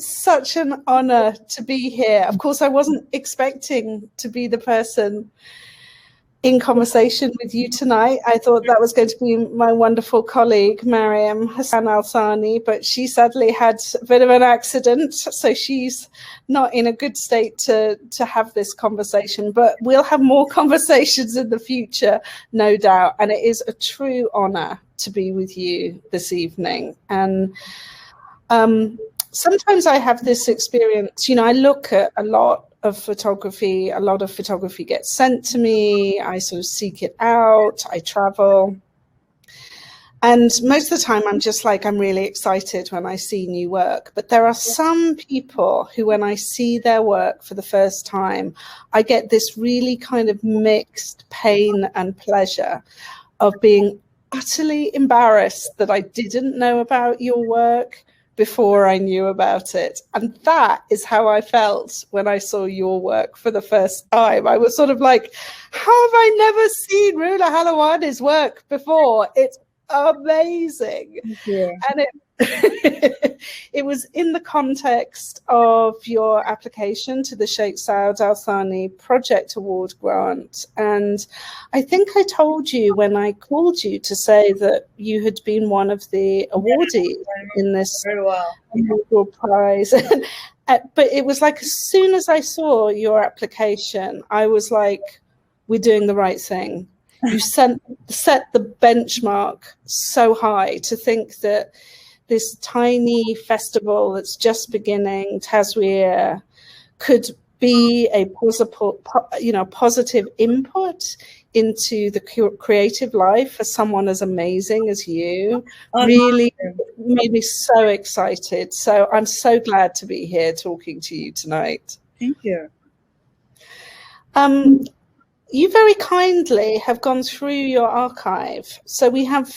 such an honor to be here. Of course, I wasn't expecting to be the person in conversation with you tonight. I thought that was going to be my wonderful colleague, Mariam Hassan Al Thani, but she sadly had a bit of an accident, so she's not in a good state to have this conversation. But we'll have more conversations in the future, no doubt. And it is a true honor to be with you this evening. And sometimes I have this experience, I look at a lot of photography gets sent to me, I sort of seek it out, I travel. And most of the time I'm just like, I'm really excited when I see new work. But there are some people who, when I see their work for the first time, I get this really kind of mixed pain and pleasure of being utterly embarrassed that I didn't know about your work before I knew about it. And that is how I felt when I saw your work for the first time. I was sort of like, how have I never seen Rula Halawani's work before? It's amazing. Yeah. And it was in the context of your application to the Sheikh Saoud Al Thani Project Award grant. And I think I told you when I called you to say that you had been one of the awardees in this inaugural prize. But it was like, as soon as I saw your application, I was like, we're doing the right thing. You set the benchmark so high to think that this tiny festival that's just beginning, Tasweer, could be a positive input into the creative life for someone as amazing as you. Really made me so excited. So I'm so glad to be here talking to you tonight. Thank you. You very kindly have gone through your archive. So we have,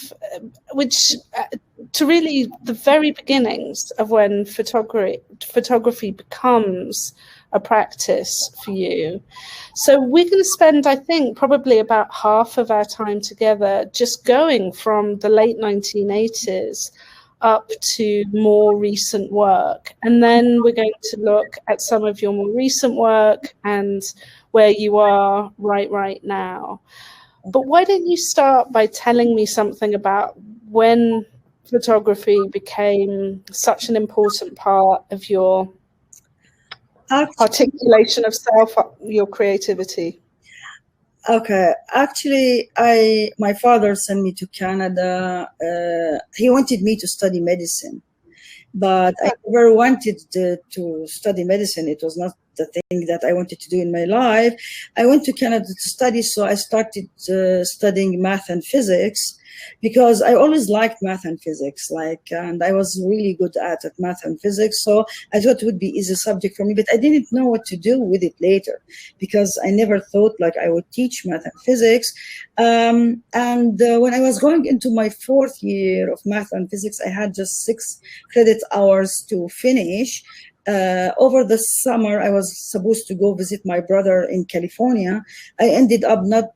to really the very beginnings of when photography becomes a practice for you. So we're going to spend, I think, probably about half of our time together just going from the late 1980s up to more recent work. And then we're going to look at some of your more recent work and where you are right now. But why don't you start by telling me something about when photography became such an important part of your articulation of self, your creativity? Okay, actually, my father sent me to Canada. He wanted me to study medicine, but I never wanted to study medicine. It was not the thing that I wanted to do in my life. I went to Canada to study, so I started studying math and physics, because I always liked math and physics, and I was really good at math and physics. So I thought it would be easy subject for me, but I didn't know what to do with it later, because I never thought I would teach math and physics. When I was going into my 4th year of math and physics, I had just 6 credit hours to finish. Over the summer, I was supposed to go visit my brother in California. I ended up not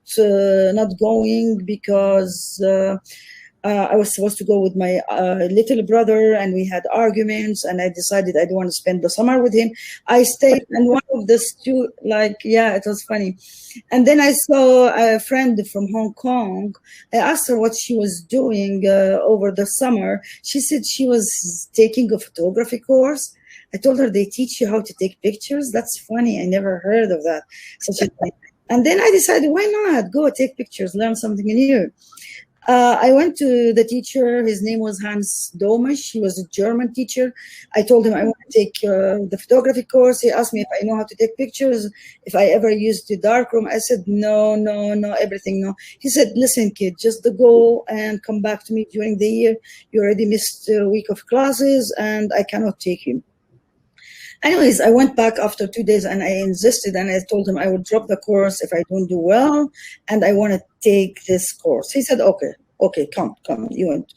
going because I was supposed to go with my little brother, and we had arguments, and I decided I don't want to spend the summer with him. I stayed, and one of the it was funny. And then I saw a friend from Hong Kong. I asked her what she was doing over the summer. She said she was taking a photography course. I told her, they teach you how to take pictures? That's funny. I never heard of that. Such a thing. And then I decided, why not? Go take pictures, learn something new. I went to the teacher. His name was Hans Domisch. He was a German teacher. I told him I want to take the photography course. He asked me if I know how to take pictures, if I ever used the darkroom. I said, no, everything, no. He said, listen, kid, just go and come back to me during the year. You already missed a week of classes, and I cannot take you. Anyways, I went back after 2 days, and I insisted, and I told him I would drop the course if I don't do well, and I want to take this course. He said, okay, come, you want.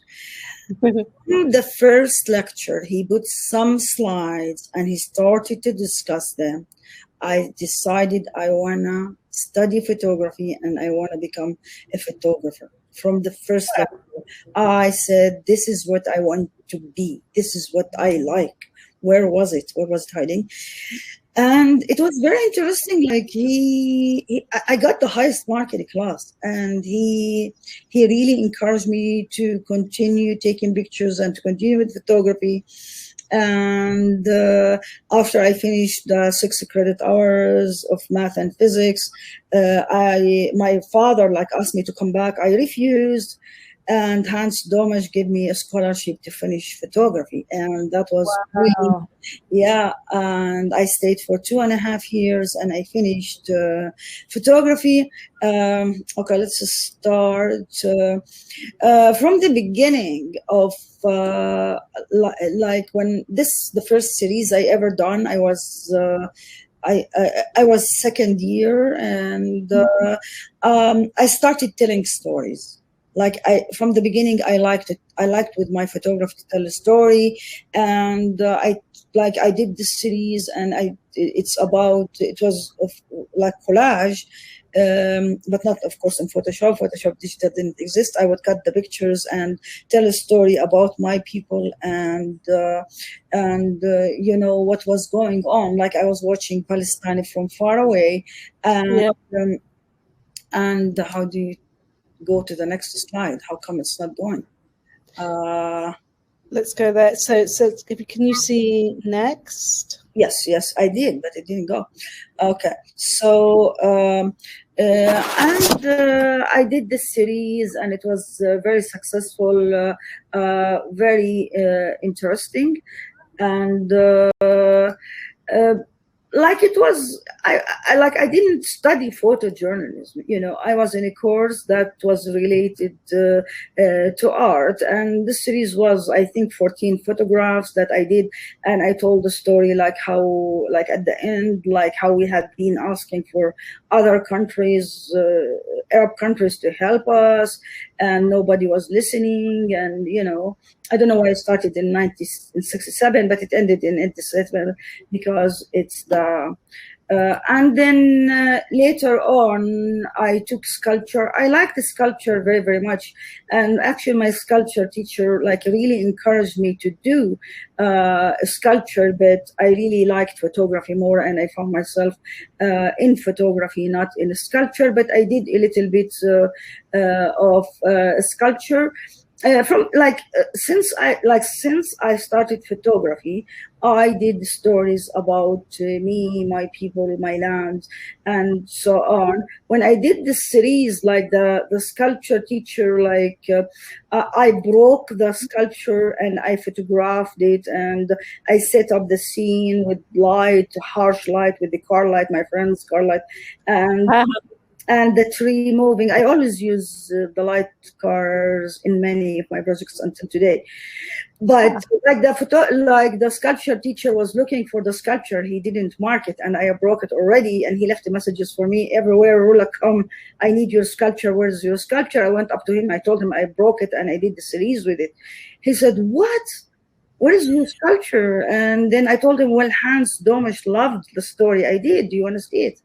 The first lecture, he put some slides, and he started to discuss them. I decided I want to study photography, and I want to become a photographer. From the first lecture, I said, this is what I want to be. This is what I like. where was it hiding? And it was very interesting. Like I got the highest mark in the class, and he really encouraged me to continue taking pictures and to continue with photography. And after I finished the 6 credit hours of math and physics, my father asked me to come back. I refused. And Hans Domisch gave me a scholarship to finish photography. And that was really, yeah. And I stayed for 2.5 years and I finished photography. Okay, let's just start from the beginning of when the first series I ever done, I was I was second year, and I started telling stories. From the beginning, I liked it. I liked with my photography to tell a story, and I did this series, and it was like collage, but not, of course, in Photoshop. Photoshop digital didn't exist. I would cut the pictures and tell a story about my people and you know what was going on. Like I was watching Palestine from far away, and how do you go to the next slide? How come it's not going? Let's go there. So can you see next? Yes, I did, but it didn't go. Okay, so I did this series, and it was very successful, very interesting, and it was, I didn't study photojournalism. You know, I was in a course that was related to art, and the series was, I think, 14 photographs that I did, and I told the story how at the end, how we had been asking for other countries, Arab countries, to help us, and nobody was listening. And you know, I don't know why I started in 1967, but it ended in 87 because it's the and then later on I took sculpture. I liked the sculpture very, very much, and actually my sculpture teacher really encouraged me to do sculpture, but I really liked photography more, and I found myself in photography, not in sculpture, but I did a little bit of sculpture. Since I started photography, I did stories about me, my people, my land, and so on. When I did this series, the sculpture teacher, I broke the sculpture and I photographed it, and I set up the scene with light, harsh light, with the car light, my friend's car light, and the tree moving. I always use the light cars in many of my projects until today. But the sculpture teacher was looking for the sculpture. He didn't mark it, and I broke it already. And he left the messages for me everywhere. Rula, come! I need your sculpture. Where's your sculpture? I went up to him. I told him I broke it, and I did the series with it. He said, "What? What is your sculpture?" And then I told him, "Well, Hans Domisch loved the story I did. Do you want to see it?"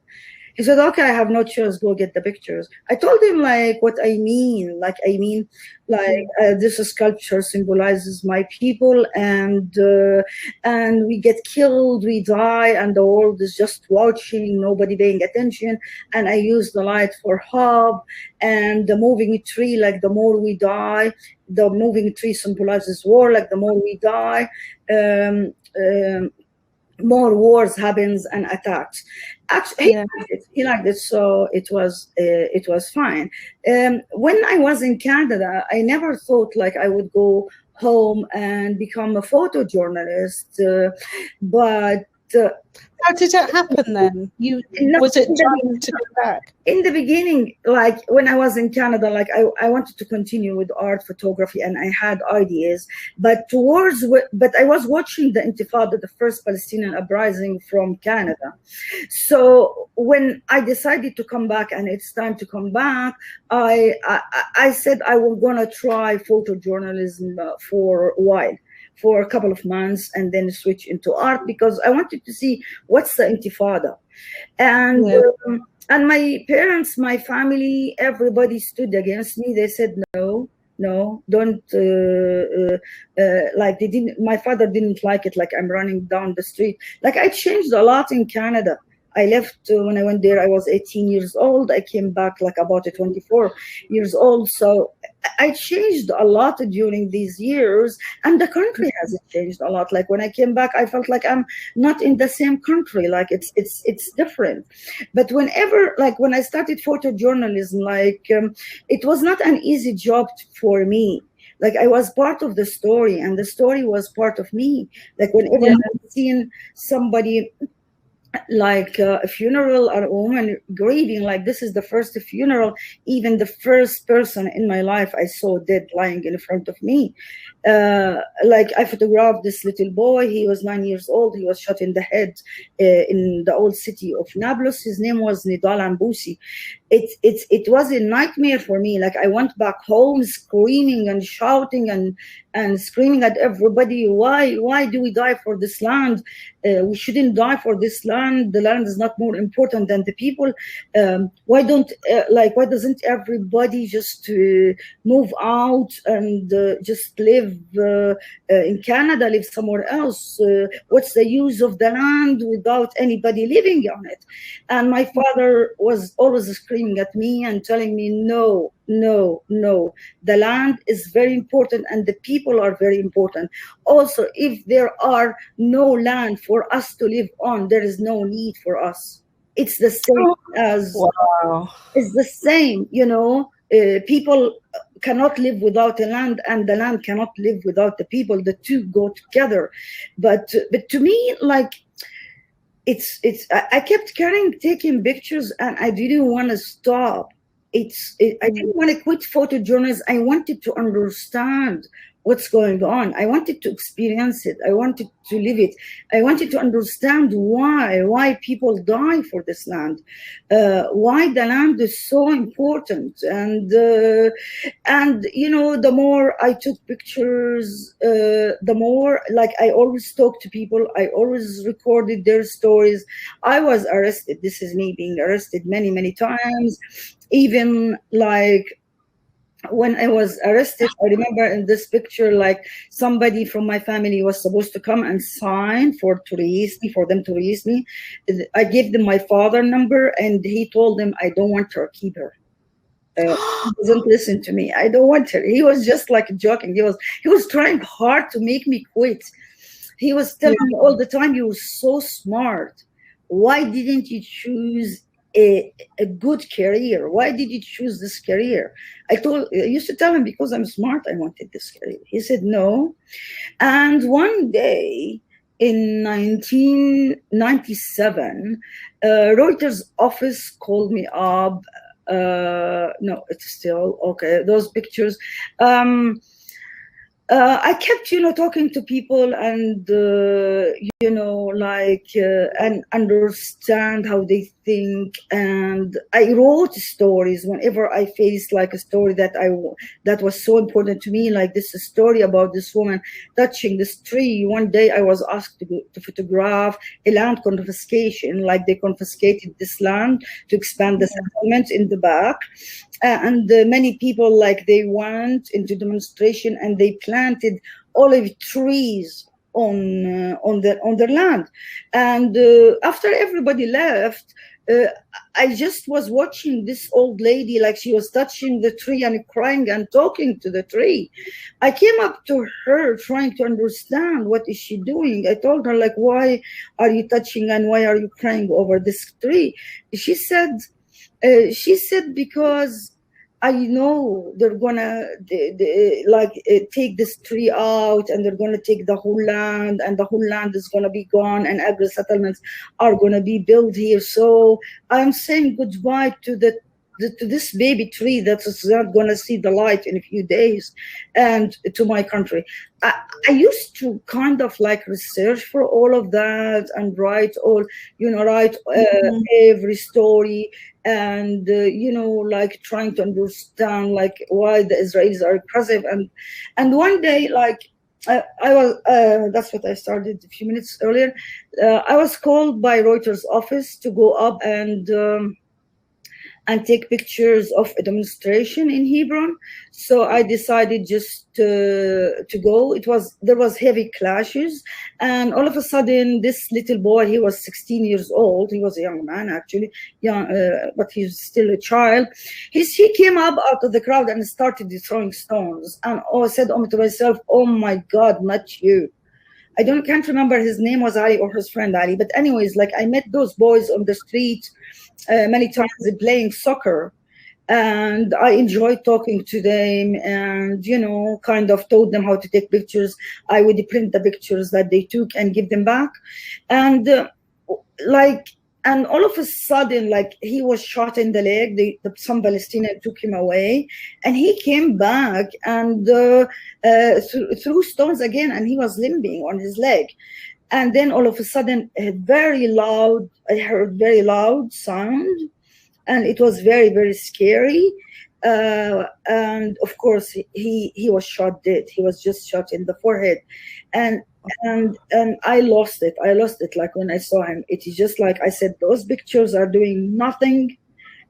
He said, "Okay, I have no choice. Go get the pictures." I told him what I mean. This sculpture symbolizes my people, and we get killed, we die, and the world is just watching, nobody paying attention. And I use the light for hope, and the moving tree, the more we die, the moving tree symbolizes war. The more we die, more wars happens and attacks. Actually, he liked it, so it was fine. When I was in Canada, I never thought I would go home and become a photojournalist, but how did it happen then? Was it time to go back? In the beginning, when I was in Canada, I wanted to continue with art photography, and I had ideas. But I was watching the Intifada, the first Palestinian uprising from Canada. So when I decided to come back, and it's time to come back, I said I was gonna try photojournalism for a while, for a couple of months, and then switch into art, because I wanted to see what's the Intifada. And my parents, my family, everybody stood against me. They said, "No, No, don't like they didn't. My father didn't like it. Like I'm running down the street. Like I changed a lot in Canada. I left when I went there. I was 18 years old. I came back like about 24 years old. So I changed a lot during these years, and the country has changed a lot. Like when I came back, I felt like I'm not in the same country. Like it's different. But whenever, like when I started photojournalism, like it was not an easy job for me. Like I was part of the story, and the story was part of me. Like whenever I've seen somebody like a funeral or a woman grieving, like this is the first funeral, even the first person in my life I saw dead lying in front of me. Like I photographed this little boy. He was 9 years old. He was shot in the head in the old city of Nablus. His name was Nidal Ambusi. It was a nightmare for me. Like I went back home screaming and shouting and screaming at everybody, why do we die for this land? We shouldn't die for this land. The land is not more important than the people. Why doesn't everybody just move out and just live in Canada, live somewhere else? What's the use of the land without anybody living on it? And my father was always screaming at me and telling me, no, the land is very important and the people are very important. Also, if there are no land for us to live on, there is no need for us. It's the same as it's the same, people cannot live without the land, and the land cannot live without the people. The two go together. But to me, like I kept taking pictures, and I didn't want to stop. I didn't want to quit photojournalism. I wanted to understand what's going on. I wanted to experience it. I wanted to live it. I wanted to understand why people die for this land, why the land is so important. And the more I took pictures, the more, like, I always talked to people. I always recorded their stories. I was arrested. This is me being arrested many, many times. Even like when I was arrested, I remember in this picture, like somebody from my family was supposed to come and sign for them to release me. I gave them my father number, and he told them, I don't want her, keep her. He doesn't listen to me. I don't want her. He was just like joking. He was trying hard to make me quit. He was telling me all the time, you were so smart. Why didn't you choose a good career? Why did you choose this career? I used to tell him, because I'm smart, I wanted this career. He said no. And one day in 1997, Reuters office called me up. No, it's still okay. Those pictures. I kept, talking to people and, and understand how they think. And I wrote stories whenever I faced like a story that was so important to me, like this story about this woman touching this tree. One day I was asked to photograph a land confiscation, like they confiscated this land to expand the settlement in the back. And many people, like, they went into demonstration and they planted olive trees on their land. And after everybody left, I just was watching this old lady, like she was touching the tree and crying and talking to the tree. I came up to her trying to understand what is she doing. I told her, like, why are you touching and why are you crying over this tree? She said, because I know they're gonna take this tree out and they're gonna take the whole land, and the whole land is gonna be gone, and agri settlements are gonna be built here. So I'm saying goodbye to this baby tree that is not gonna see the light in a few days, and to my country. I used to kind of like research for all of that and write every story, and like trying to understand like why the Israelis are aggressive. And one day, like I was that's what I started a few minutes earlier. I was called by Reuters office to go up and and take pictures of a demonstration in Hebron. So I decided just to go. There was heavy clashes, and all of a sudden, this little boy, he was 16 years old. He was a young man, actually, young, but he's still a child. He came up out of the crowd and started throwing stones. And I said to myself, "Oh my God, not you!" Can't remember his name was Ali or his friend Ali, but anyways, like I met those boys on the street many times playing soccer, and I enjoyed talking to them, and kind of taught them how to take pictures. I would print the pictures that they took and give them back, and and all of a sudden, like, he was shot in the leg. Some Palestinian took him away, and he came back and threw stones again, and he was limping on his leg. And then all of a sudden, I heard very loud sound, and it was very, very scary. And of course, he was shot dead. He was just shot in the forehead, and I lost it. Like when I saw him, it is just like I said, those pictures are doing nothing.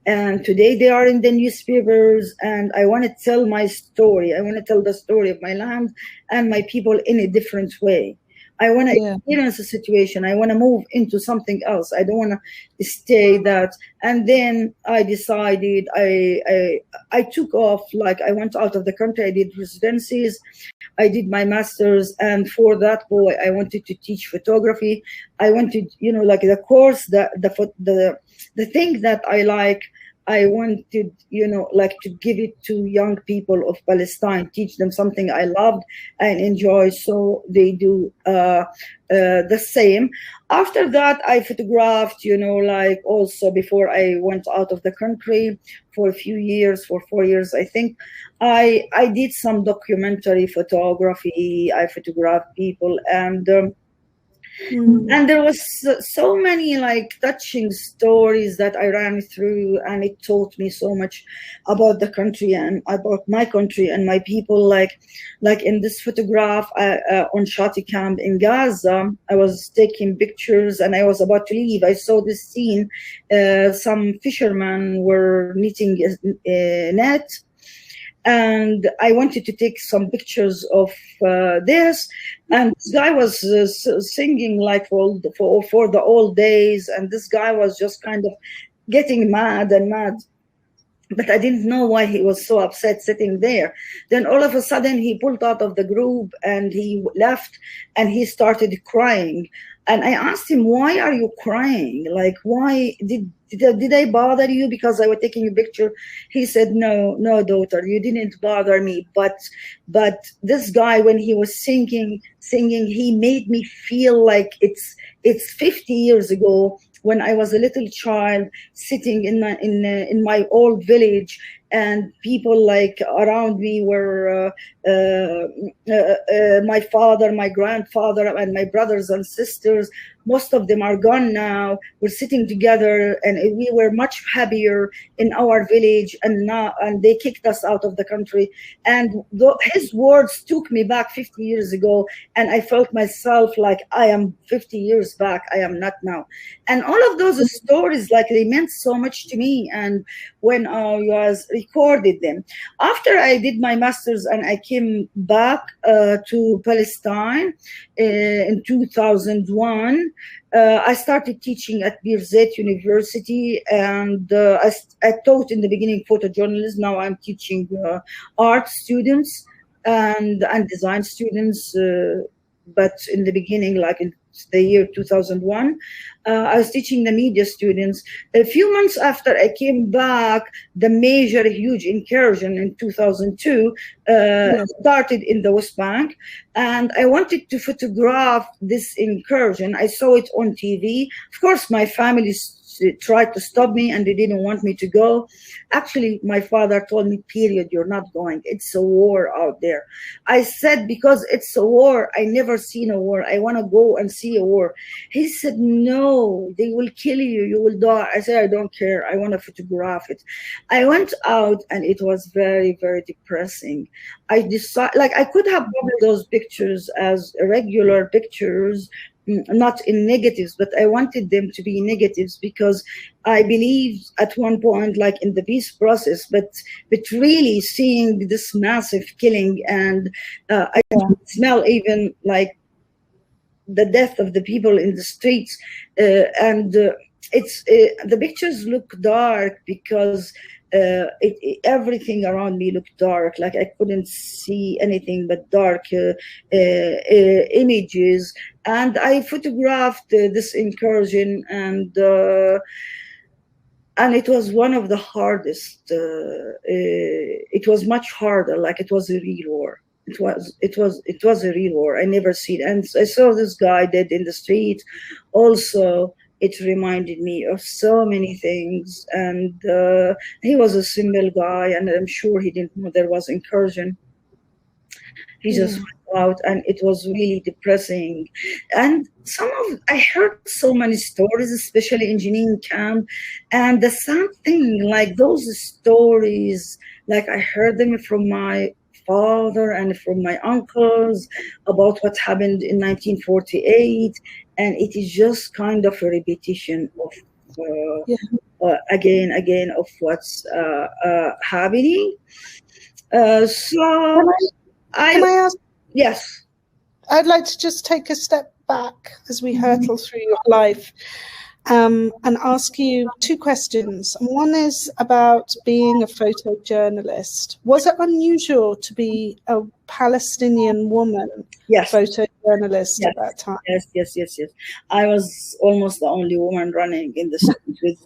And today they are in the newspapers, and I want to tell my story. I want to tell the story of my land and my people in a different way. I want to experience a situation. I want to move into something else. I don't want to stay that. And then I decided I took off. Like, I went out of the country. I did residencies. I did my master's. And for that boy, I wanted to teach photography. I wanted, like the course, the thing that I like, I wanted, like to give it to young people of Palestine, teach them something I loved and enjoy, so they do the same. After that, I photographed, like also before I went out of the country for a few years, for 4 years, I think. I did some documentary photography. I photographed people, and there was so many like touching stories that I ran through, and it taught me so much about the country and about my country and my people. Like in this photograph on Shati camp in Gaza, I was taking pictures and I was about to leave. I saw this scene. Some fishermen were knitting a net, and I wanted to take some pictures of this. And this guy was singing like for the old days. And this guy was just kind of getting mad. But I didn't know why he was so upset sitting there. Then all of a sudden he pulled out of the group and he left, and he started crying. And I asked him, "Why are you crying? Like, why did I bother you because I was taking a picture?" He said, no, daughter, you didn't bother me. But this guy, when he was singing, he made me feel like it's 50 years ago when I was a little child sitting in my old village, and people like around me were my father, my grandfather, and my brothers and sisters. Most of them are gone now. We're sitting together, and we were much happier in our village. And they kicked us out of the country. And his words took me back 50 years ago, and I felt myself like I am 50 years back. I am not now. And all of those stories, like, they meant so much to me. And when I was recorded them, after I did my master's and I came back to Palestine in 2001. I started teaching at Birzeit University, and I taught in the beginning photojournalism. Now I'm teaching art students and design students. But in the beginning, like in the year 2001, I was teaching the media students. A few months after I came back, the major, huge incursion in 2002 started in the West Bank, and I wanted to photograph this incursion. I saw it on TV. Of course, my family tried to stop me, and they didn't want me to go. Actually, my father told me, period, you're not going. It's a war out there. I said, because it's a war, I never seen a war. I want to go and see a war. He said, no, they will kill you. You will die. I said, I don't care. I want to photograph it. I went out, and it was very, very depressing. I decided, like, I could have published those pictures as regular pictures, not in negatives, but I wanted them to be negatives because I believe at one point, like in the peace process, but really seeing this massive killing, and I can smell even like the death of the people in the streets, and it's the pictures look dark because everything around me looked dark, like I couldn't see anything but dark images. And I photographed this incursion, and it was one of the hardest. It was much harder, like it was a real war. It was a real war. I never seen, and I saw this guy dead in the street. Also, it reminded me of so many things, and he was a simple guy, and I'm sure he didn't know there was incursion. He just went out, and it was really depressing. And I heard so many stories, especially in Jenin camp, and the sad thing, like those stories, like I heard them from my father and from my uncles about what happened in 1948, and it is just kind of a repetition of again of what's happening. So can I ask? Yes. I'd like to just take a step back as we hurtle through your life, and ask you two questions. One is about being a photojournalist. Was it unusual to be a Palestinian woman photojournalist at that time? Yes. I was almost the only woman running in the street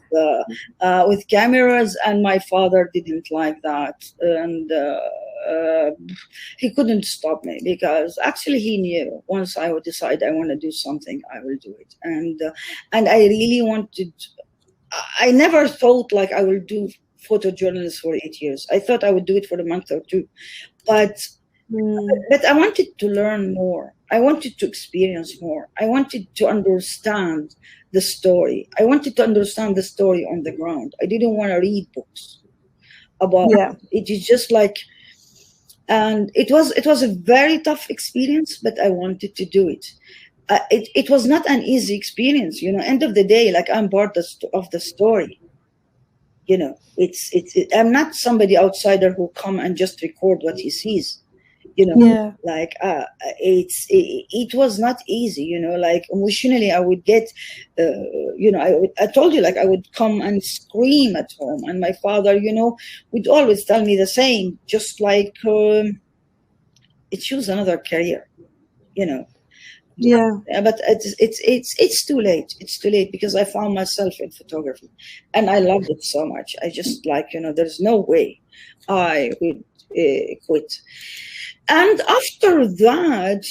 with cameras, and my father didn't like that, and he couldn't stop me, because actually he knew once I would decide I want to do something, I will do it. And I really wanted. I never thought like I will do photojournalism for 8 years. I thought I would do it for a month or two, but I wanted to learn more. I wanted to experience more. I wanted to understand the story. I wanted to understand the story on the ground. I didn't want to read books about it. Is just like. And it was a very tough experience, but I wanted to do it. It was not an easy experience, End of the day, like I'm part of the story. I'm not somebody outsider who come and just record what he sees. Like it was not easy. Like emotionally, I would get, I told you, like I would come and scream at home, and my father, would always tell me the same, just like choose another career, But it's too late. It's too late, because I found myself in photography, and I loved it so much. I just there's no way I would quit. And after that,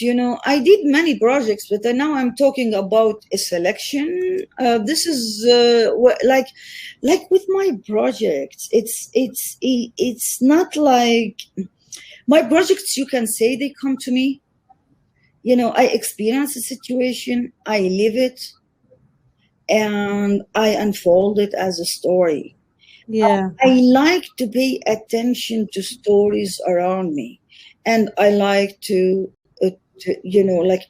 I did many projects, but now I'm talking about a selection. This is like with my projects. It's not like my projects. You can say they come to me. I experience a situation, I live it, and I unfold it as a story. I like to pay attention to stories around me. And I like to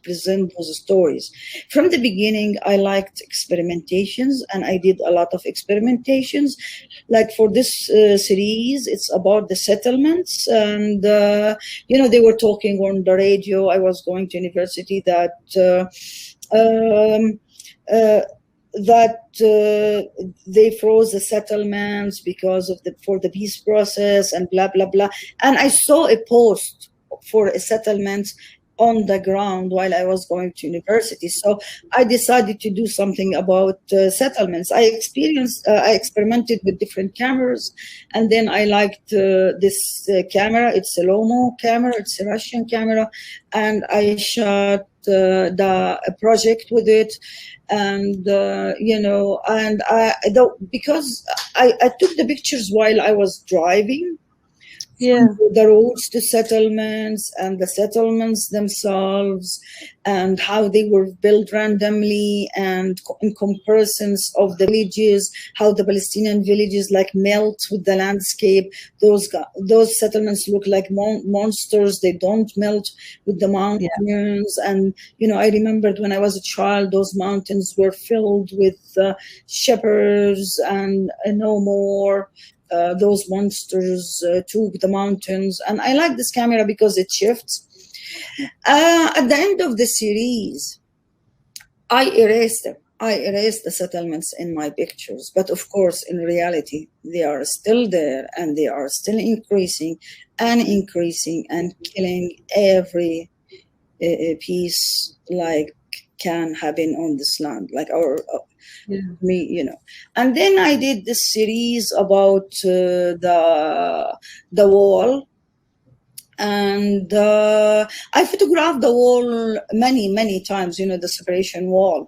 present those stories. From the beginning, I liked experimentations, and I did a lot of experimentations. Like for this series, it's about the settlements, and they were talking on the radio. I was going to university that they froze the settlements because of for the peace process and blah blah blah. And I saw a post for a settlement on the ground while I was going to university. So I decided to do something about settlements. I experimented with different cameras, and then I liked this camera. It's a Lomo camera. It's a Russian camera, and I shot a project with it. And because I took the pictures while I was driving. the roads to settlements and the settlements themselves and how they were built randomly and in comparisons of the villages, how the Palestinian villages like melt with the landscape. Those settlements look like monsters. They don't melt with the mountains. And, you know, I remembered when I was a child, those mountains were filled with shepherds and no more. Those monsters took the mountains. And I like this camera because it shifts. At the end of the series, I erased them. I erased the settlements in my pictures. But of course, in reality, they are still there and they are still increasing and killing every piece like can happen on this land, like our me, you know. And then I did this series about the wall, and I photographed the wall many times, you know, the separation wall.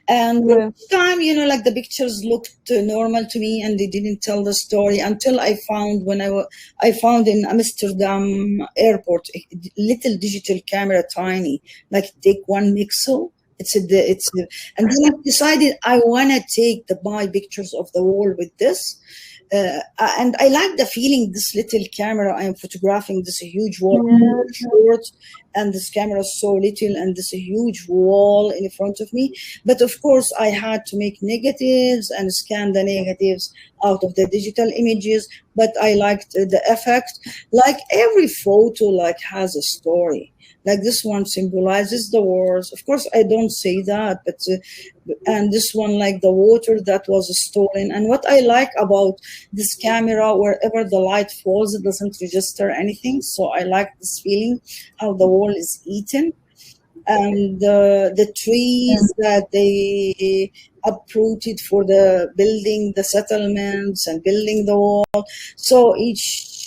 And each time, you know, like the pictures looked normal to me and they didn't tell the story until I found I found in Amsterdam airport a little digital camera, tiny, like take 1 pixel. And then I decided I want to take my pictures of the wall with this. And I like the feeling, this little camera, I am photographing this huge wall, short, and this camera is so little, and this huge wall in front of me. But of course, I had to make negatives and scan the negatives out of the digital images. But I liked the effect. Like every photo, like has a story. Like this one symbolizes the wars. Of course, I don't say that, but and this one, like the water that was stolen. And what I like about this camera, wherever the light falls, it doesn't register anything. So I like this feeling, how the wall is eaten. And the trees that they uprooted for the building the settlements and building the wall. So each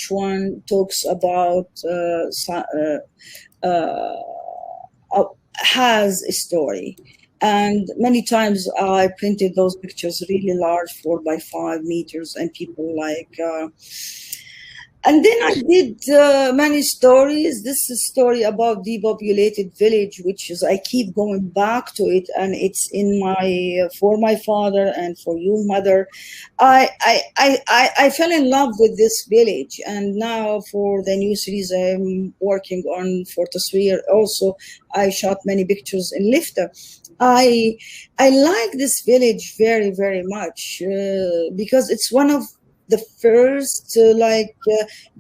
one talks about has a story. And many times I printed those pictures really large, 4 by 5 meters, and people like. And then I did many stories. This is a story about depopulated village, which is, I keep going back to it, and it's in my, for my father and for you, mother. I fell in love with this village, and now for the new series I'm working on for Tasweer, also I shot many pictures in Lifta. I like this village very, very much because it's one of the first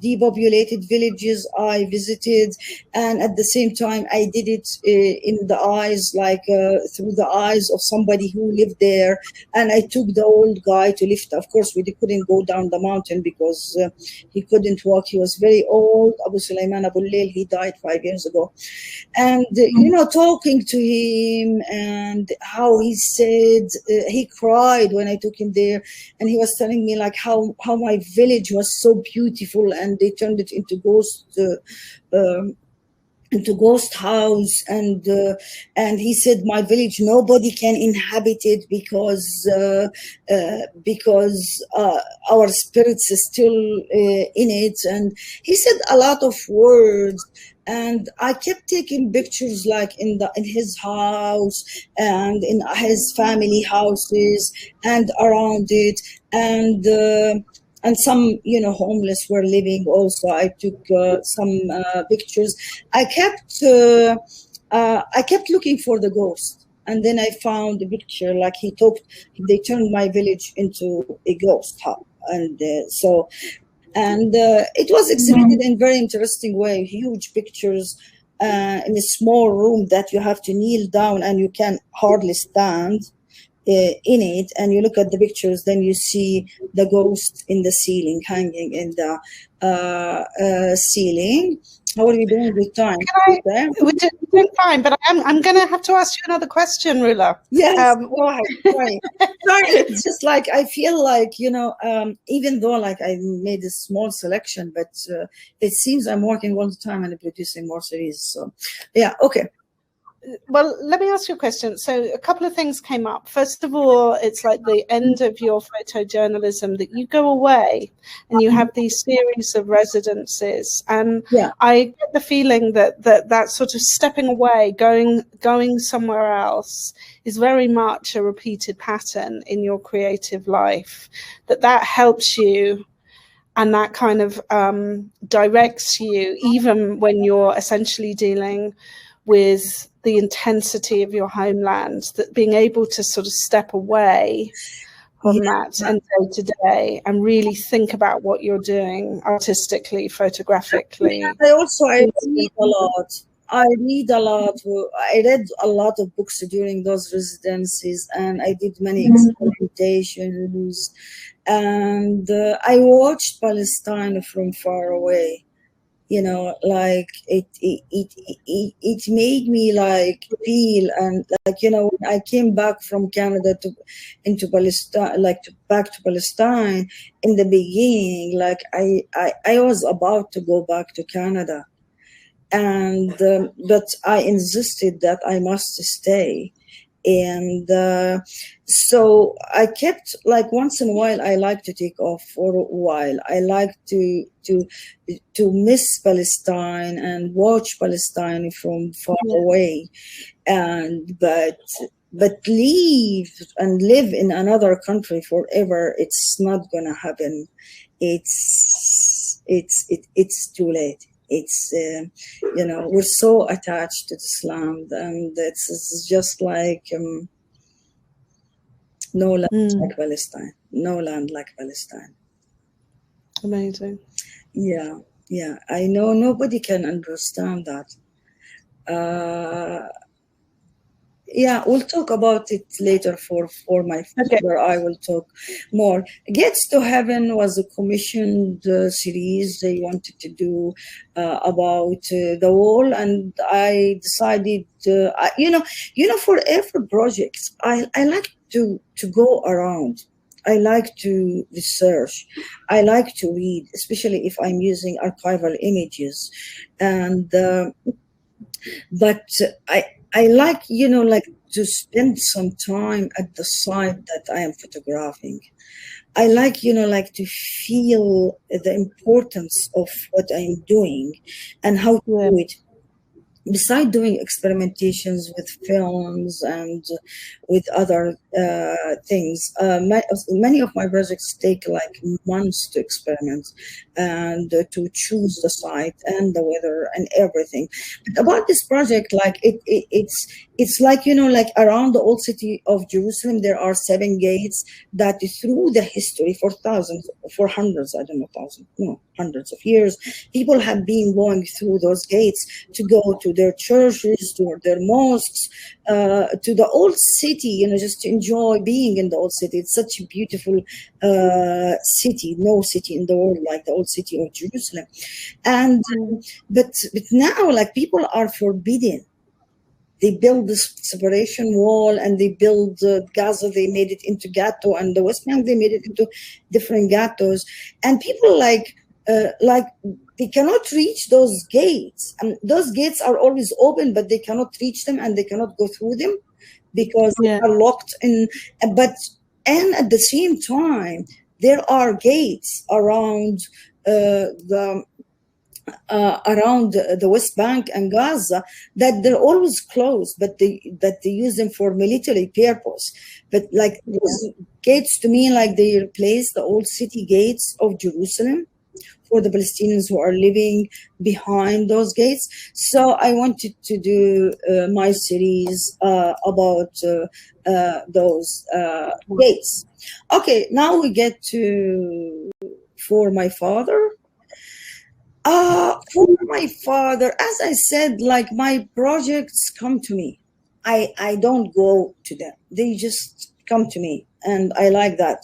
depopulated villages I visited, and at the same time I did it in the eyes, through the eyes of somebody who lived there. And I took the old guy to lift. Of course, we couldn't go down the mountain because he couldn't walk. He was very old. Abu Sulaiman Abu Lail, he died 5 years ago. And you know, talking to him and how he said he cried when I took him there, and he was telling me like how my village was so beautiful, and they turned it into ghost house. And he said, my village, nobody can inhabit it because our spirits is still in it. And he said a lot of words. And I kept taking pictures like in his house and in his family houses and around it. And some, you know, homeless were living also. I took some pictures. I kept looking for the ghost. And then I found a picture, like they turned my village into a ghost hub. And it was exhibited in a very interesting way, huge pictures in a small room that you have to kneel down and you can hardly stand in it. And you look at the pictures, then you see the ghost in the ceiling, hanging in the ceiling. How are you doing with time? We're doing fine, but I'm going to have to ask you another question, Rula. Yes, go ahead. Sorry. It's just like I feel like, you know, even though like I made a small selection, but it seems I'm working all the time and producing more series. So, yeah, okay. well, let me ask you a question. So a couple of things came up. First of all, it's like the end of your photojournalism that you go away and you have these series of residences. And I get the feeling that sort of stepping away, going somewhere else is very much a repeated pattern in your creative life, that helps you and that kind of directs you, even when you're essentially dealing with the intensity of your homeland, that being able to sort of step away from that and day to day and really think about what you're doing artistically, photographically. I read a lot. I read a lot. I read a lot of books during those residencies, and I did many experimentations. And I watched Palestine from far away. You know, like it made me like feel, and like, you know, when I came back from Canada into Palestine, back to Palestine in the beginning, like I was about to go back to Canada, and but I insisted that I must stay. And so I kept, like, once in a while I like to take off for a while. I like to miss Palestine and watch Palestine from far away, and but leave and live in another country forever, it's not gonna happen. It's too late. It's you know, we're so attached to this land, and it's just like no land like Palestine. No land like Palestine. Amazing. Yeah, I know nobody can understand that. Yeah, we'll talk about it later for my father. I will talk more. Gates to Heaven was a commissioned series they wanted to do about the wall, and I decided, you know, for every project, I like to go around. I like to research. I like to read, especially if I'm using archival images, and but I like, you know, like to spend some time at the site that I am photographing. I like, you know, like to feel the importance of what I'm doing and how to do it. Besides doing experimentations with films and with other things, many of my projects take like months to experiment and to choose the site and the weather and everything. But about this project, like it's like, you know, like around the old city of Jerusalem, there are 7 gates that through the history for hundreds, I don't know, thousands, no, hundreds of years, people have been going through those gates to go to their churches, to their mosques, to the old city, you know, just to enjoy being in the old city. It's such a beautiful city. No city in the world like the old city of Jerusalem. And but now, like, people are forbidden. They build this separation wall, and they build Gaza. They made it into ghetto, and the West Bank, they made it into different ghettos. And people like they cannot reach those gates. And those gates are always open, but they cannot reach them, and they cannot go through them because they are locked in. And at the same time, there are gates around around the West Bank and Gaza that they're always closed, but they use them for military purpose. But like those gates, to me, like they replace the old city gates of Jerusalem for the Palestinians who are living behind those gates. So I wanted to do my series about those gates. Okay, now we get to For My Father. For my father, as I said, like, my projects come to me. I don't go to them. They just come to me. And I like that.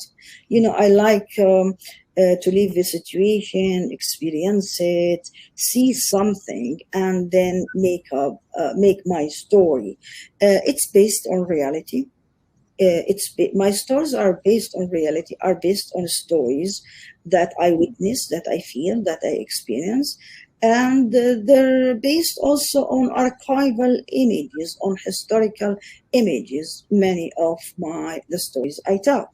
You know, I like to live the situation, experience it, see something, and then make my story. It's based on reality. My stories are based on reality, are based on stories that I witness, that I feel, that I experience. And they're based also on archival images, on historical images, many of the stories I tell.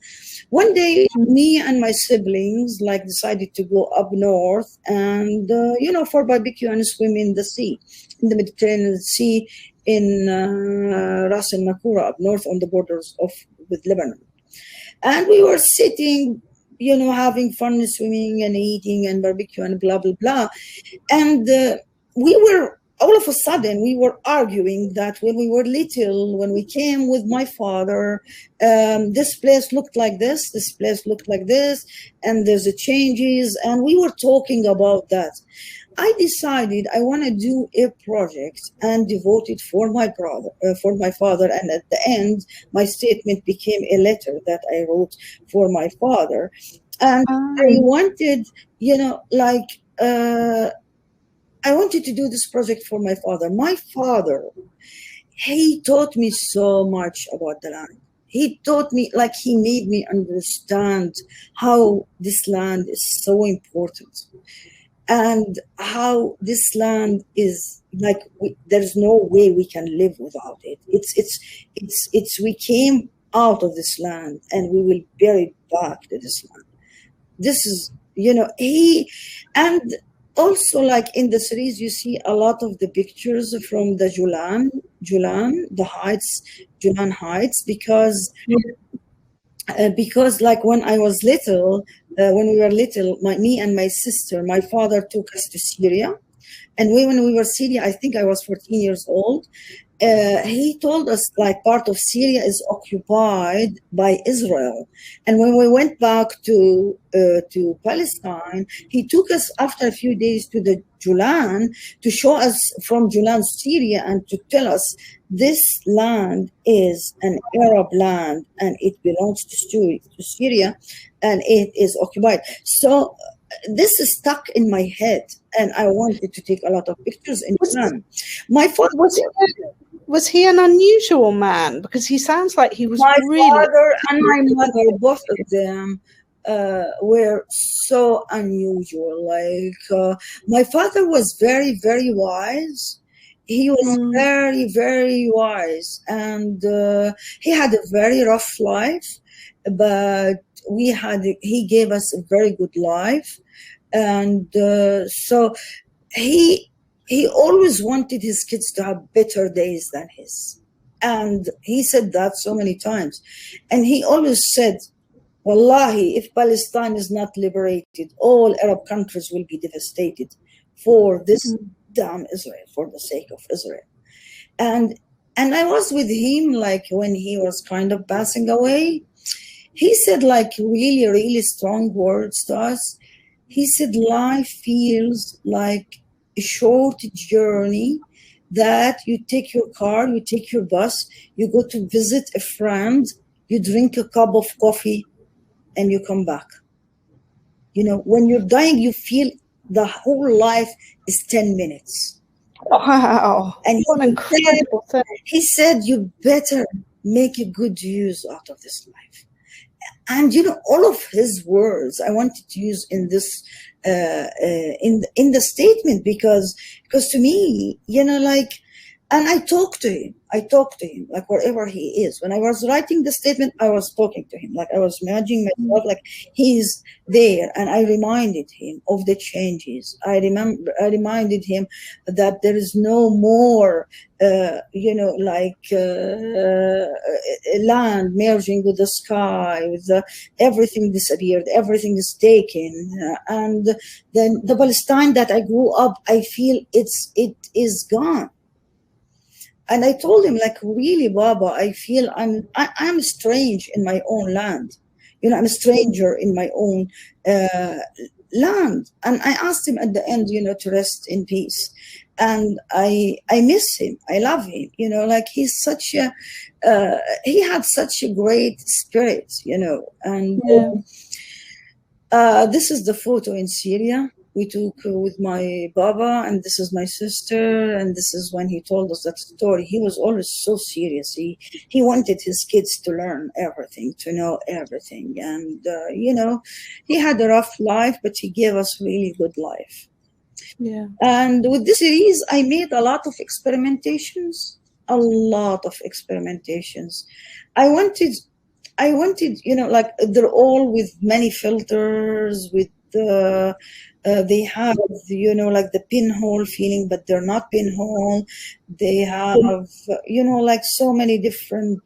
One day, me and my siblings decided to go up north and, for barbecue and swim in the sea, in the Mediterranean Sea, in Ras Al Nakura, up north on the borders with Lebanon. And we were sitting, having fun swimming and eating and barbecue and blah, blah, blah. And all of a sudden, we were arguing that when we were little, when we came with my father, this place looked like this place looked like this, and there's changes. And we were talking about that. I decided I want to do a project and devote it for my father. And at the end, my statement became a letter that I wrote for my father. And I wanted, I wanted to do this project for my father. My father, he taught me so much about the land. He taught me, he made me understand how this land is so important. And how this land is there's no way we can live without it. It's we came out of this land and we will bury back to this land. This is, and also in the series, you see a lot of the pictures from the Julan Heights, because when I was little, when we were little, me and my sister, my father took us to Syria. And when we were Syria, I think I was 14 years old. He told us part of Syria is occupied by Israel. And when we went back to Palestine, he took us after a few days to the Julan to show us from Julan, Syria, and to tell us this land is an Arab land and it belongs to Syria and it is occupied. So this is stuck in my head, and I wanted to take a lot of pictures in Julan. My father was he an unusual man? Because he sounds like he was my really... father and my mother, both of them, were so unusual. My father was very, very wise. He was very, very wise, and he had a very rough life, but he gave us a very good life. And so he always wanted his kids to have better days than his. And he said that so many times. And he always said, Wallahi, if Palestine is not liberated, all Arab countries will be devastated for this damn Israel, for the sake of Israel. And I was with him when he was kind of passing away. He said really, really strong words to us. He said life feels like a short journey that you take your car, you take your bus, you go to visit a friend, you drink a cup of coffee, and you come back. When you're dying, you feel the whole life is 10 minutes. Wow. And what an incredible thing. He said, you better make a good use out of this life. And, all of his words I wanted to use in this, in the statement, because to me, and I talked to him wherever he is. When I was writing the statement, I was talking to him, I was imagining myself he's there, and I reminded him of the changes. I reminded him that there is no more, land merging with the sky, with everything disappeared, everything is taken, and then the Palestine that I grew up, I feel it is gone. And I told him, really, Baba, I feel I'm strange in my own land. I'm a stranger in my own land. And I asked him at the end, to rest in peace. And I miss him. I love him. He's such a, he had such a great spirit, And this is the photo in Syria we took with my Baba, and this is my sister, and this is when he told us that story. He was always so serious. He wanted his kids to learn everything, to know everything, and he had a rough life, but he gave us really good life. Yeah. And with this series, I made a lot of experimentations, a lot of experimentations. I wanted, like they're all with many filters, with they have, like the pinhole feeling, but they're not pinhole. They have, like so many different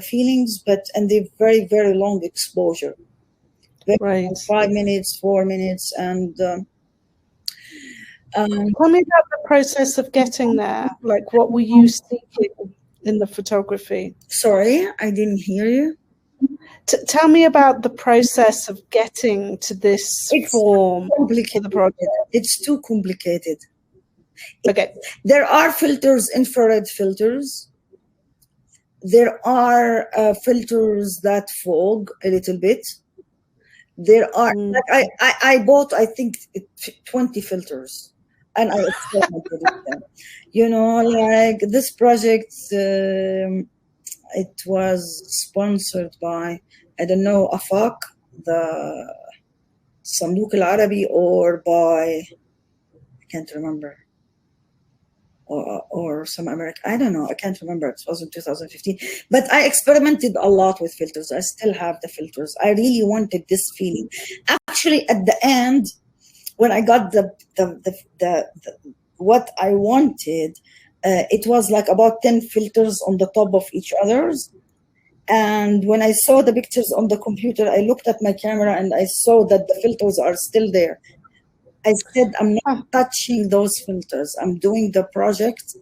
feelings, and they're very, very long exposure. Right. 5 minutes, 4 minutes, and tell me about the process of getting there. Like, what were you seeking in the photography? Sorry, I didn't hear you. Tell me about the process of getting to this form for the project. It's too complicated. Okay. There are filters, infrared filters. There are filters that fog a little bit. There are, like I bought, I think, 20 filters, and I experimented with them. Like this project, it was sponsored by, I don't know, AFAق, the Samlouk Al-Arabi, or by, I can't remember, or some American, I don't know, I can't remember. It was in 2015. But I experimented a lot with filters. I still have the filters. I really wanted this feeling. Actually, at the end, when I got the what I wanted, it was like about 10 filters on the top of each other's. And when I saw the pictures on the computer, I looked at my camera and I saw that the filters are still there. I said, I'm not touching those filters. I'm doing the project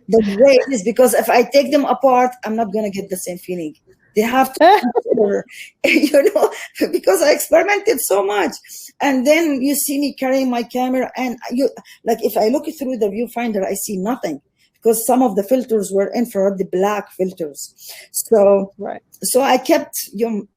the way it is, because if I take them apart, I'm not going to get the same feeling. They have to, because I experimented so much. And then you see me carrying my camera, and if I look through the viewfinder, I see nothing, because some of the filters were infrared, the black filters. So, right. So I kept them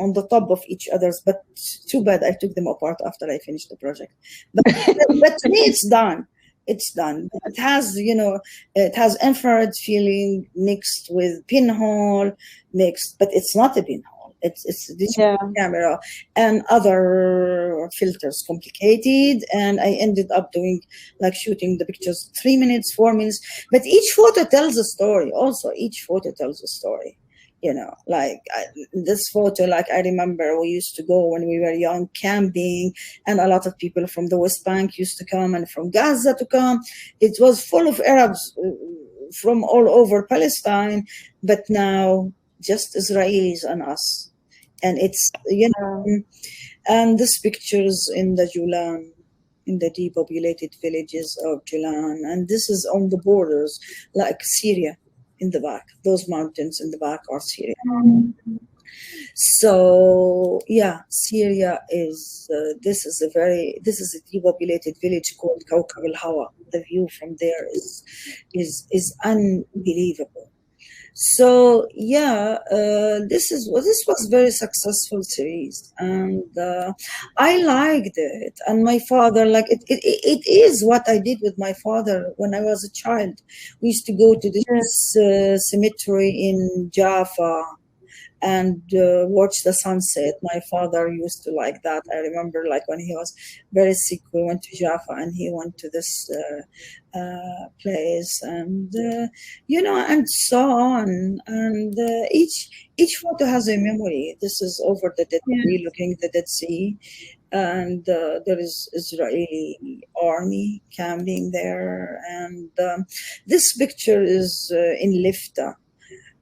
on the top of each other's, but too bad I took them apart after I finished the project. But to me, it's done. It's done. It has, it has infrared feeling mixed with pinhole mixed, but it's not a pinhole. It's digital camera and other filters, complicated. And I ended up doing, like, shooting the pictures 3 minutes, 4 minutes. But each photo tells a story. Also, each photo tells a story. This photo, like, I remember we used to go when we were young camping, and a lot of people from the West Bank used to come, and from Gaza to come. It was full of Arabs from all over Palestine, but now just Israelis and us. And it's, and these pictures in the Julan, in the depopulated villages of Julan, and this is on the borders, like Syria. In the back, those mountains in the back are Syria. So Syria is. This is a depopulated village called Kawkab al-Hawa. The view from there is unbelievable. So this was very successful series, and I liked it. And my father, it is what I did with my father when I was a child. We used to go to this cemetery in Jaffa and watch the sunset. My father used to like that. I remember, like, when he was very sick, we went to Jaffa and he went to this place, and and so on. And each photo has a memory. This is over the Dead Sea, looking at the Dead Sea, and there is Israeli army camping there. And this picture is in Lifta.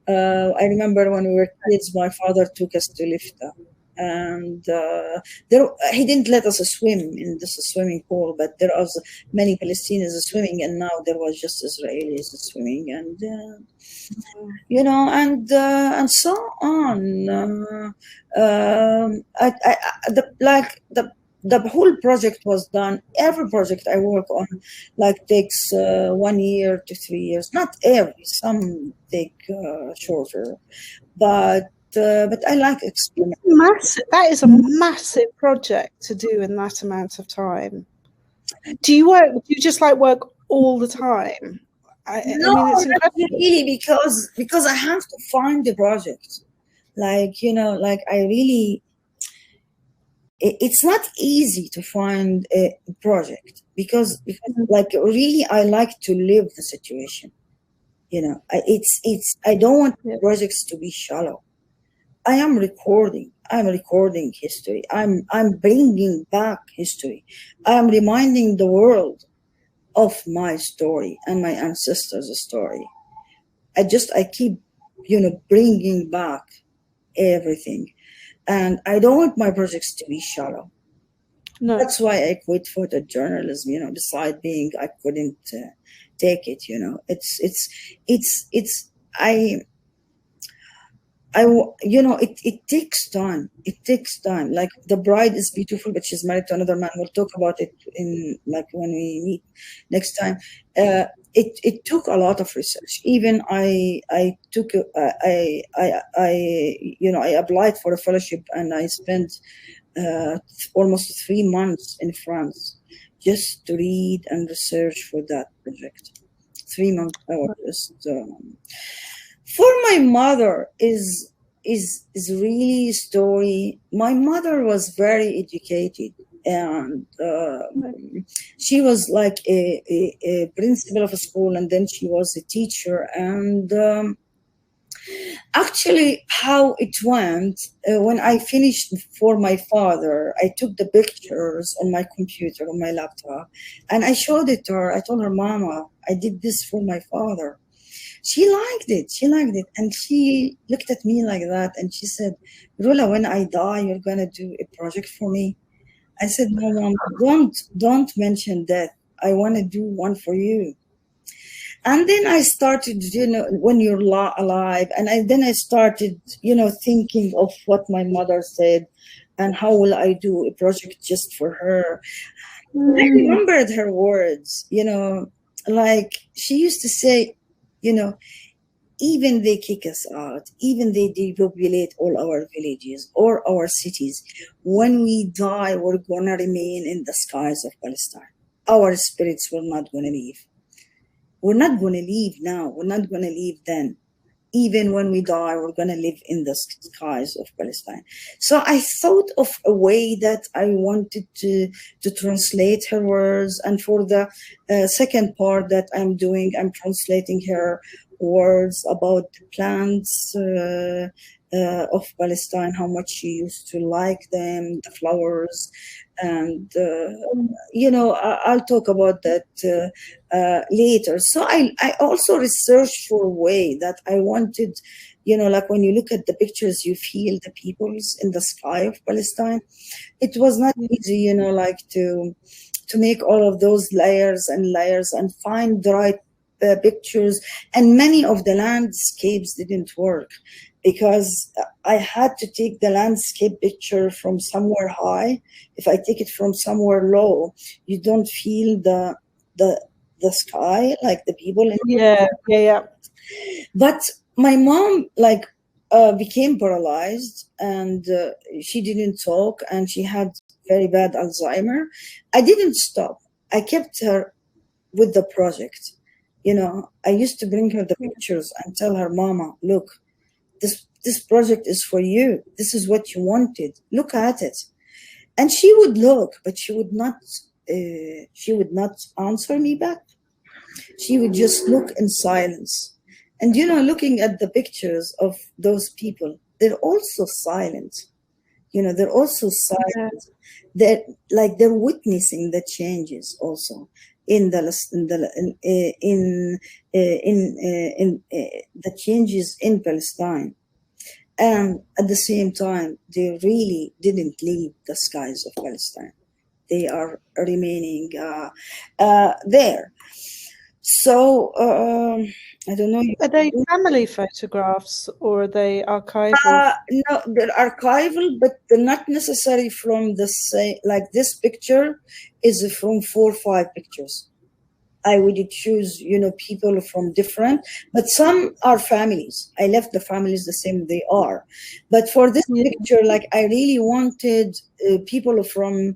I remember when we were kids, my father took us to Lifta, and he didn't let us swim in this swimming pool, but there was many Palestinians swimming, and now there was just Israelis swimming, and and so on. The whole project was done. Every project I work on, takes 1 year to 3 years. Not every, some take shorter, but I like experimenting. That is a massive project to do in that amount of time. Do you just work all the time? I mean, it's not really, because I have to find the project. I really. it's not easy to find a project because like really I like to live the situation. You know, I don't want projects to be shallow. I'm recording history. I'm bringing back history. I'm reminding the world of my story and my ancestors' story. I keep, bringing back everything. And I don't want my projects to be shallow. No. That's why I quit photojournalism, beside being, I couldn't take it, it takes time. It takes time. Like the bride is beautiful, but she's married to another man. We'll talk about it in like when we meet next time. It took a lot of research. Even I applied for a fellowship and I spent almost 3 months in France just to read and research for that project. 3 months. I was just. For my mother is really a story. My mother was very educated, and she was like a principal of a school, and then she was a teacher. And actually, how it went, when I finished for my father, I took the pictures on my computer, on my laptop, and I showed it to her. I told her, Mama, I did this for my father. She liked it. And she looked at me like that. And she said, Rula, when I die, you're going to do a project for me. I said, no, Mom, don't mention death. I want to do one for you. And then I started, when you're alive. And then I started, thinking of what my mother said and how will I do a project just for her. I remembered her words, like she used to say, even they kick us out, even they depopulate all our villages or our cities, when we die, we're going to remain in the skies of Palestine. Our spirits will not going to leave. We're not going to leave now. We're not going to leave then. Even when we die, we're going to live in the skies of Palestine. So I thought of a way that I wanted to translate her words. And for the second part that I'm doing, I'm translating her words about the plants of Palestine, how much she used to like them, the flowers. And, I'll talk about that later. So I also researched for a way that I wanted, like when you look at the pictures, you feel the peoples in the sky of Palestine. It was not easy, like to make all of those layers and find the right pictures. And many of the landscapes didn't work because I had to take the landscape picture from somewhere high. If I take it from somewhere low, you don't feel the sky, like the people. Yeah. But my mom, became paralyzed, and she didn't talk, and she had very bad Alzheimer. I didn't stop. I kept her with the project. I used to bring her the pictures and tell her, Mama, look, this project is for you. This is what you wanted. Look at it. And she would look, but she would not answer me back. She would just look in silence. And, looking at the pictures of those people, they're also silent. They're also silent. They're witnessing the changes also in the changes in Palestine. And at the same time, they really didn't leave the skies of Palestine. They are remaining there. So I don't know. Are they family photographs or are they archival? No, they're archival, but they're not necessarily from the same. Like this picture is from 4 or 5 pictures. I would choose, people from different, but some are families. I left the families the same they are. But for this picture, I really wanted people from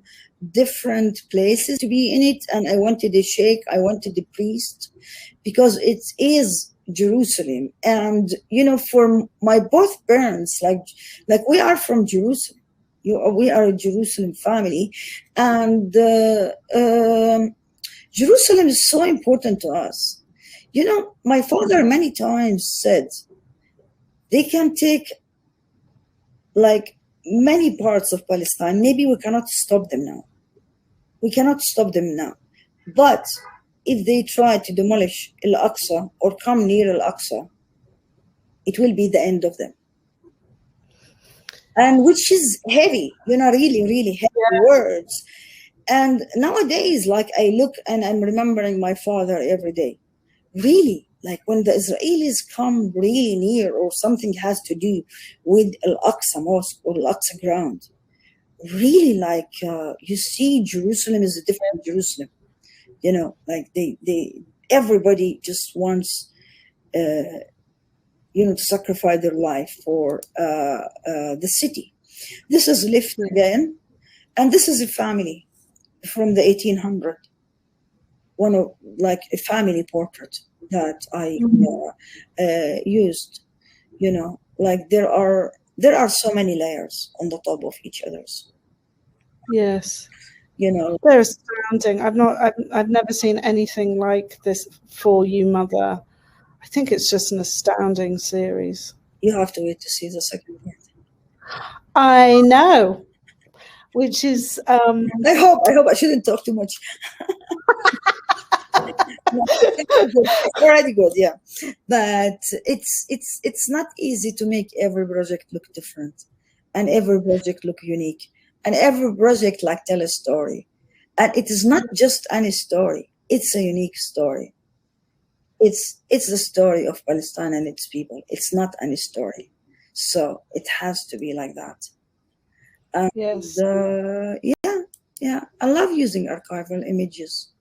different places to be in it. And I wanted a sheikh, I wanted a priest, because it is Jerusalem. And, for my both parents, we are from Jerusalem. We are a Jerusalem family, and Jerusalem is so important to us. You know, my father many times said they can take like many parts of Palestine. Maybe we cannot stop them now. We cannot stop them now. But if they try to demolish Al-Aqsa or come near Al-Aqsa, it will be the end of them. And which is heavy, you know, really, really heavy words. And nowadays, like I look and I'm remembering my father every day. Really, like when the Israelis come really near or something has to do with Al-Aqsa Mosque or Al-Aqsa ground, really like you see Jerusalem is a different Jerusalem. You know, like everybody just wants, you know, to sacrifice their life for the city. This is lived again, and this is a family from the 1800s. One of like a family portrait that I used. You know, like there are so many layers on the top of each other's. Yes. You know, they're astounding. I've never seen anything like this for you, Mother. I think it's just an astounding series. You have to wait to see the second part. I know, which is. I hope I shouldn't talk too much. No, it's already good, yeah. But it's not easy to make every project look different, and every project look unique, and every project like tell a story. And it is not just any story; it's a unique story. It's the story of Palestine and its people. It's not any story, so it has to be like that. And, yes. Yeah. I love using archival images.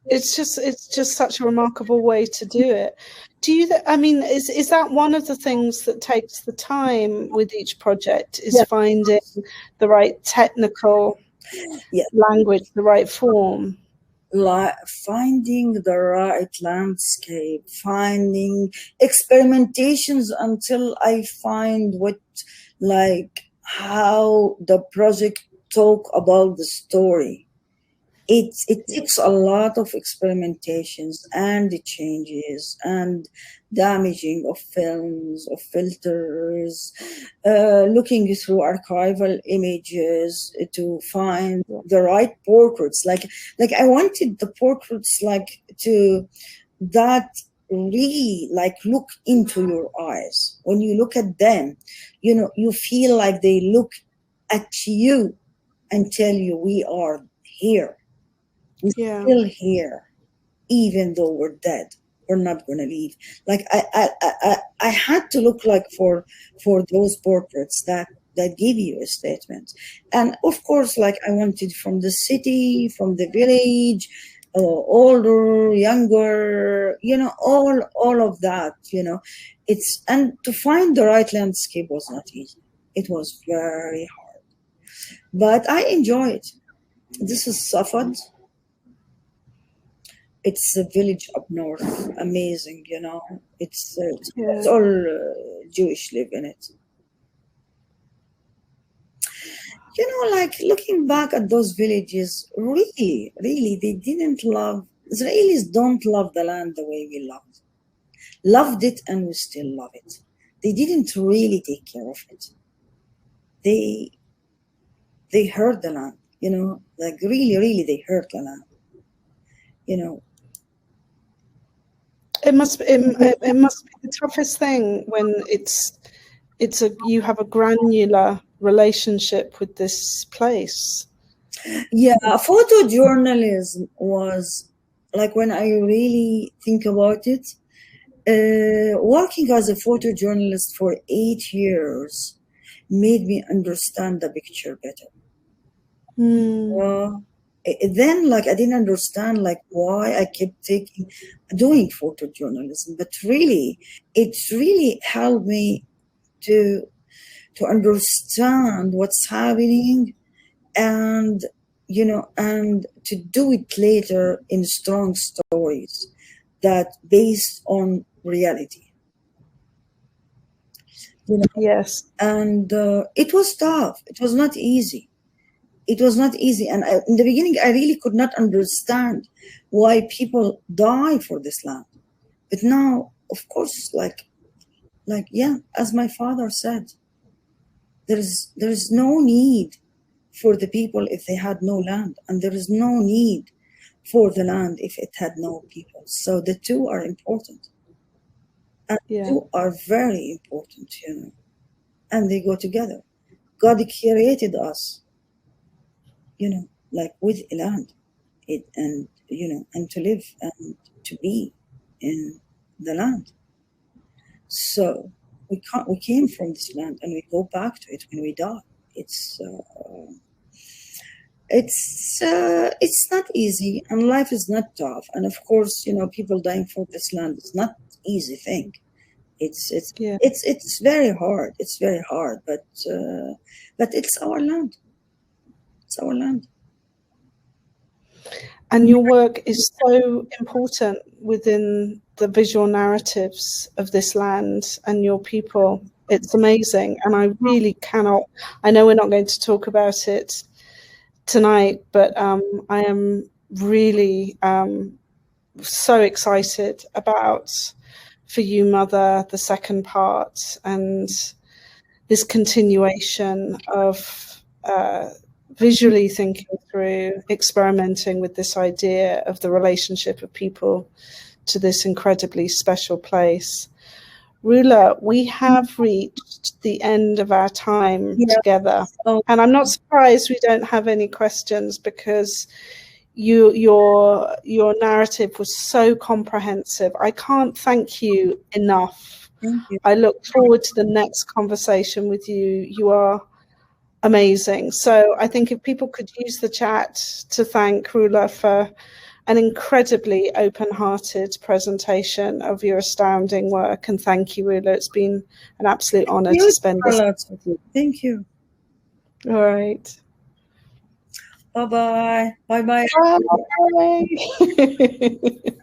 It's just such a remarkable way to do it. Do you? I mean, is that one of the things that takes the time with each project? Is finding the right technical language, the right form. Finding the right landscape, finding experimentations until I find how the project talk about the story. It takes a lot of experimentations and changes and damaging of films, of filters, looking through archival images to find the right portraits. Like I wanted the portraits to that really look into your eyes. When you look at them, you know, you feel like they look at you and tell you, we are here. We're still here, even though we're dead. We're not going to leave. Like I had to look for those portraits that give you a statement. And of course, I wanted from the city, from the village, older, younger, you know, all of that, you know. And to find the right landscape was not easy. It was very hard. But I enjoy it. This is Safad. It's a village up north, amazing, you know. It's all Jewish live in it. You know, looking back at those villages, really, they didn't love, Israelis don't love the land the way we loved it, and we still love it. They didn't really take care of it. They hurt the land, you know, really, they hurt the land, you know. It must be the toughest thing when you have a granular relationship with this place. Yeah, photojournalism was when I really think about it, working as a photojournalist for 8 years made me understand the picture better. Then I didn't understand why I kept doing photojournalism, but really it really helped me to understand what's happening, and you know, and to do it later in strong stories that based on reality. You know? Yes. And it was tough. It was not easy. It was not easy. And in the beginning, I really could not understand why people die for this land. But now, of course, like yeah, as my father said, there is no need for the people if they had no land, and there is no need for the land if it had no people. So the two are important, and the two are very important, you know, and they go together. God created us, you know, like with land, and you know, and to live and to be in the land. So we came from this land, and we go back to it when we die. It's not easy, and life is not tough. And of course, you know, people dying for this land is not easy thing. It's very hard. It's very hard, but it's our land. It's our land. And your work is so important within the visual narratives of this land and your people. It's amazing. And I really cannot, I know we're not going to talk about it tonight, but I am really so excited about For You, Mother, the second part, and this continuation of visually thinking through, experimenting with this idea of the relationship of people to this incredibly special place. Rula, we have reached the end of our time together, and I'm not surprised we don't have any questions, because your narrative was so comprehensive. I can't thank you enough. Thank you. I look forward to the next conversation with you. You are amazing. So I think if people could use the chat to thank Rula for an incredibly open-hearted presentation of your astounding work. And thank you, Rula. It's been an absolute honor to spend this with you. Thank you. All right. Bye-bye. Bye-bye. Bye.